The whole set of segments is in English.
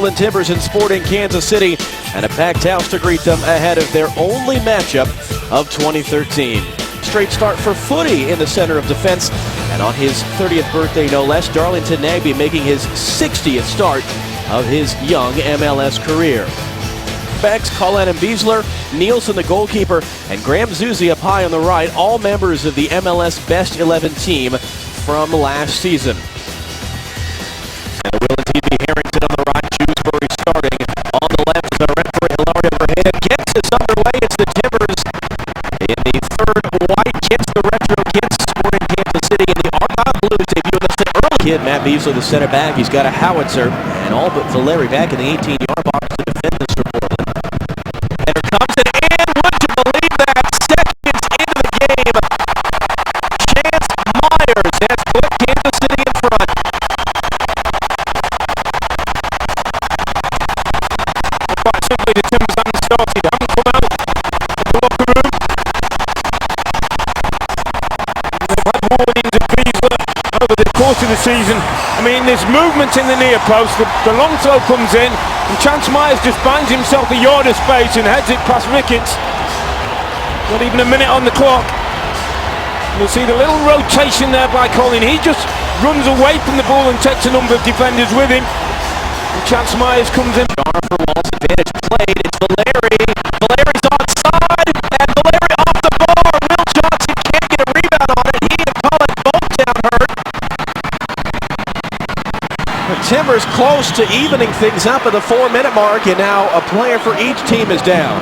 Portland Timbers in Sporting Kansas City, and a packed house to greet them ahead of their only matchup of 2013. Straight start for Footy in the center of defense, and on his 30th birthday no less, Darlington Nagbe making his 60th start of his young MLS career. Beggs, Cullen and Beasler, Nielsen the goalkeeper, and Graham Zusi up high on the right, all members of the MLS Best 11 team from last season. And Will and TV Harrington on the right, Shrewsbury starting on the left. The referee Hilario overhead gets us underway. It's the Timbers in the third white kits, the retro kits, Sporting Kansas City in the Argyle Blues debut. That's the early kid, Matt Beasler, the center back. He's got a howitzer, and all but Valeri back in the 18-yard box to defend this for Portland. Header comes in, and would you believe that? Seconds into the game, Chance Myers has put Kansas City in front. Quite simply, the Timbers haven't started, haven't come out of the locker room. They've had warnings of Beasler over the course of the season. I mean, there's movement in the near post, the long throw comes in, and Chance Myers just finds himself a yard of space and heads it past Ricketts. Not even a minute on the clock. You'll see the little rotation there by Colin. He just runs away from the ball and takes a number of defenders with him. And Chance Myers comes in. Jar for Wallace, advantage played. It's Valeri. Valeri's onside, and Valeri off the bar. Will Johnson can't get a rebound on it. He and Cullen both down hurt. The Timbers close to evening things up at the 4-minute mark, and now a player for each team is down.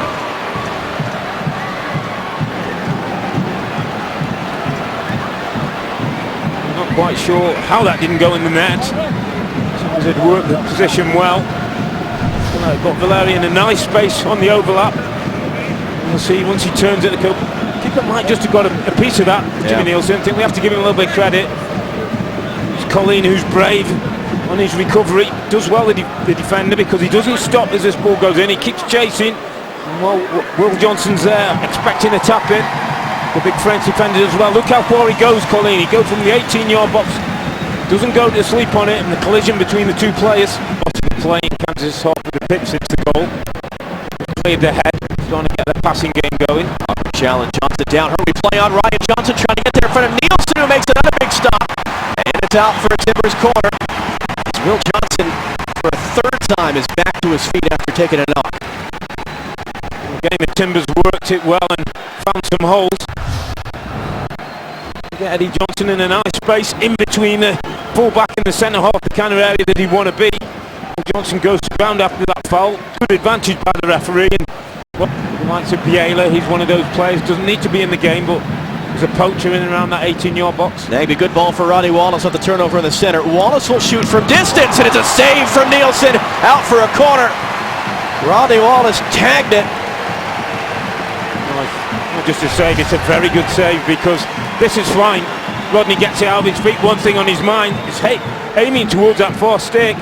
I'm not quite sure how that didn't go in the net. Timbers had worked the position well. Got Valeri in a nice space on the overlap. We'll see once he turns it, the keeper might just have got a piece of that. Jimmy Nielsen, I think we have to give him a little bit of credit. It's Colleen who's brave on his recovery, does well the defender because he doesn't stop as this ball goes in, he keeps chasing. Well, Will Johnson's there expecting a tap in, the big French defender as well. Look how far he goes, Colleen. He goes from the 18-yard box, doesn't go to sleep on it, and the collision between the two players. Playing Kansas half of the pitch since the goal. Cleared the head, trying to get the passing game going. Challenge, Johnson down, hurry play on Ryan Johnson, trying to get there in front of Nielsen, who makes another big stop. And it's out for a Timbers corner. Will Johnson, for a third time, is back to his feet after taking a knock. The game of Timbers worked it well and found some holes. Get Eddie Johnson in a nice space in between the full-back and the centre half, the kind of area that he'd want to be. Johnson goes round after that foul. Good advantage by the referee. And well, the likes of Biela, he's one of those players, doesn't need to be in the game, but there's a poacher in and around that 18-yard box. Maybe good ball for Rodney Wallace at the turnover in the center. Wallace will shoot from distance, and it's a save from Nielsen, out for a corner. Rodney Wallace tagged it. Not just a save, it's a very good save, because this is fine. Rodney gets it out of his feet. One thing on his mind is aiming towards that far stick.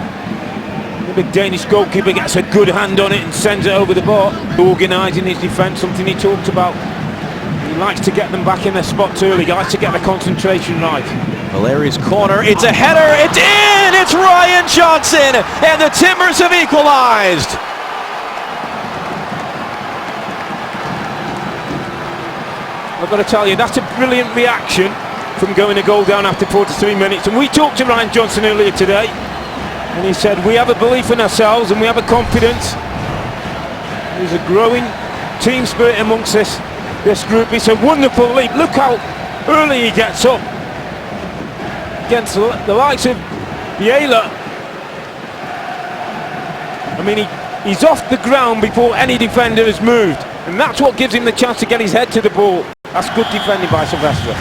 The big Danish goalkeeper gets a good hand on it and sends it over the bar. Organising his defence, something he talked about. He likes to get them back in their spots early. He likes to get the concentration right. Valeri's corner, it's a header, it's in! It's Ryan Johnson, and the Timbers have equalized. I've got to tell you, that's a brilliant reaction from going a goal down after 43 minutes. And we talked to Ryan Johnson earlier today, and he said, we have a belief in ourselves and we have a confidence. There's a growing team spirit amongst this group. It's a wonderful leap. Look how early he gets up against the likes of Biela. I mean, he's off the ground before any defender has moved, and that's what gives him the chance to get his head to the ball. That's good defending by Sylvester.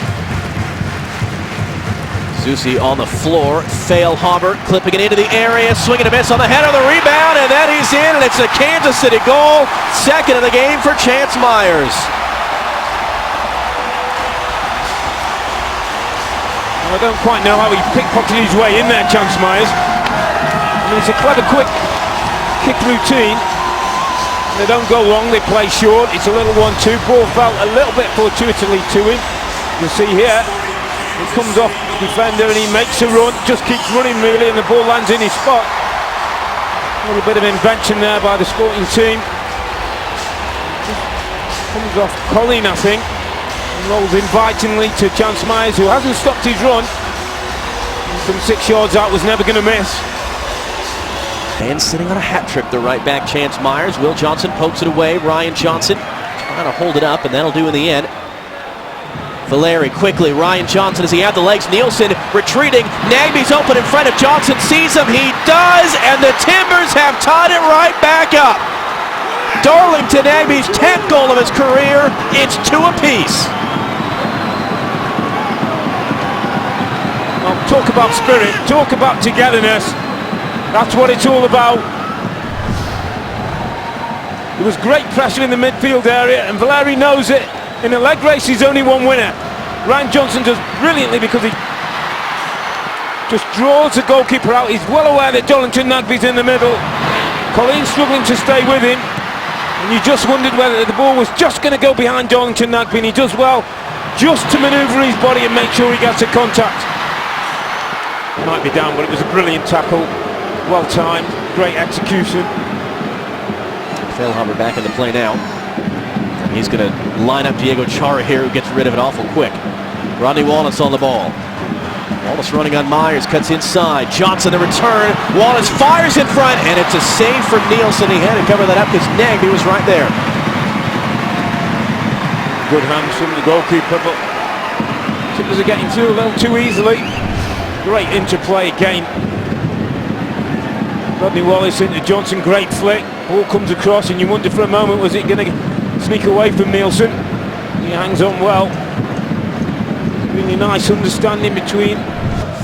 Zusi on the floor, Fail Hobart clipping it into the area, swinging a miss on the head of the rebound, and then he's in, and it's a Kansas City goal, second of the game for Chance Myers. Well, I don't quite know how he pickpocketed his way in there, Chance Myers. I mean, it's a clever, quick kick routine. They don't go long, they play short. It's a little 1-2. Ball felt a little bit fortuitously to him. You'll see here, it comes off the defender and he makes a run, just keeps running really, and the ball lands in his spot. A little bit of invention there by the Sporting team. Comes off Colleen, I think. And rolls invitingly to Chance Myers, who hasn't stopped his run. From 6 yards out, was never going to miss. And sitting on a hat trick, the right back Chance Myers. Will Johnson pokes it away. Ryan Johnson trying to hold it up, and that'll do in the end. Valeri quickly. Ryan Johnson, as he had the legs. Nielsen retreating. Nagby's open in front of Johnson. Sees him. He does, and the Timbers have tied it right back up. Darlington Nagby's 10th goal of his career. It's 2 apiece. Well, talk about spirit. Talk about togetherness. That's what it's all about. There was great pressure in the midfield area, and Valeri knows it. In a leg race, he's only one winner. Ryan Johnson does brilliantly because he just draws the goalkeeper out. He's well aware that Darlington Nagby's in the middle. Colleen's struggling to stay with him, and you just wondered whether the ball was just going to go behind Darlington Nagby, and he does well just to manoeuvre his body and make sure he gets a contact. He might be down, but it was a brilliant tackle. Well timed, great execution. Feilhaber back in the play now. He's going to line up Diego Chara here, who gets rid of it awful quick. Rodney Wallace on the ball. Wallace running on Myers, cuts inside. Johnson the return. Wallace fires in front, and it's a save from Nielsen. He had to cover that up because Nagby was right there. Good hands from the goalkeeper, but Timbers are getting through a little too easily. Great interplay again. Rodney Wallace into Johnson, great flick. Ball comes across, and you wonder for a moment, was it going to sneak away from Nielsen? He hangs on well. Really nice understanding between.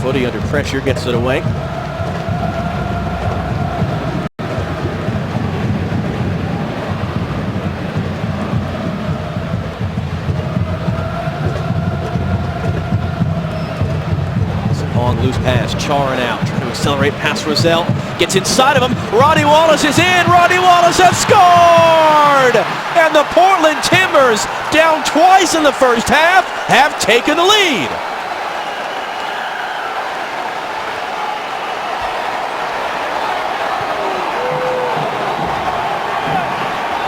Footy under pressure, gets it away. Long loose pass, Charin out, trying to accelerate past Rosell. Gets inside of him. Rodney Wallace is in. Rodney Wallace has scored! And the Portland Timbers, down twice in the first half, have taken the lead.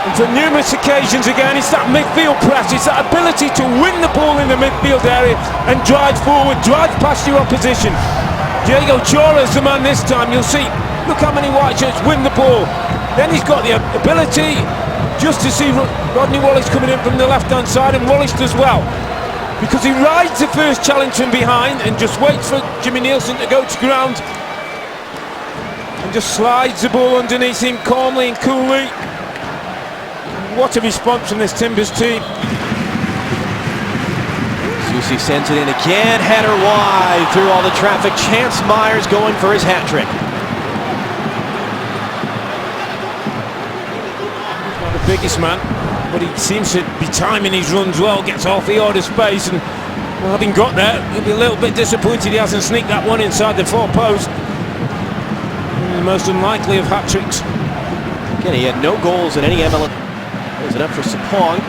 And for numerous occasions again, it's that midfield press. It's that ability to win the ball in the midfield area and drive forward, drive past your opposition. Diego Chara's the man this time. You'll see, look how many white shirts win the ball. Then he's got the ability just to see Rodney Wallace coming in from the left-hand side, and Wallace does well because he rides the first challenge from behind and just waits for Jimmy Nielsen to go to ground and just slides the ball underneath him calmly and coolly. What a response from this Timbers team. Susi sends it in again, header wide through all the traffic. Chance Myers going for his hat trick. He's not the biggest man, but he seems to be timing his runs well, gets off the order space, and well, having got there, he'll be a little bit disappointed he hasn't sneaked that one inside the 4 post. The most unlikely of hat tricks. Again, he had no goals in any MLS. Is it up for Sapong?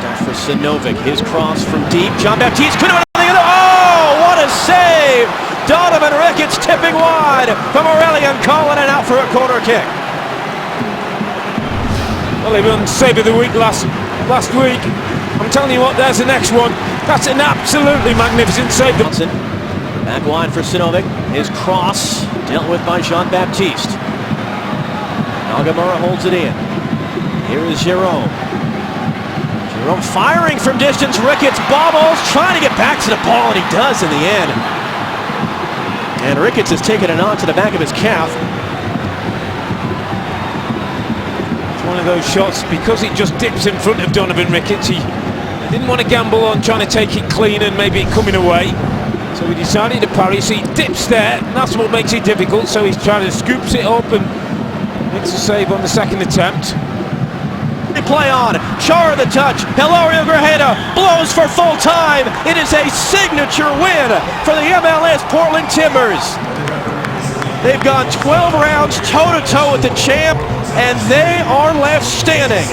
Down for Sinovic. His cross from deep. John Baptiste could have been on the other. Oh, what a save! Donovan Ricketts tipping wide from Aurelian Collin and out for a corner kick. Well, he won save of the week last week. I'm telling you what, there's the next one. That's an absolutely magnificent save. Johnson, back line for Sinovic. His cross dealt with by Jean-Baptiste. Nagamura holds it in. Here is Jerome. Jerome firing from distance. Ricketts bobbles, trying to get back to the ball, and he does in the end. And Ricketts has taken it on to the back of his calf. It's one of those shots, because it just dips in front of Donovan Ricketts. He didn't want to gamble on trying to take it clean and maybe it coming away. So he decided to parry, so he dips there, and that's what makes it difficult. So he's trying to scoops it up and makes a save on the second attempt. They play on. Chara the touch. Hilario Grajeda blows for full time. It is a signature win for the MLS Portland Timbers. They've gone 12 rounds toe-to-toe with the champ, and they are left standing.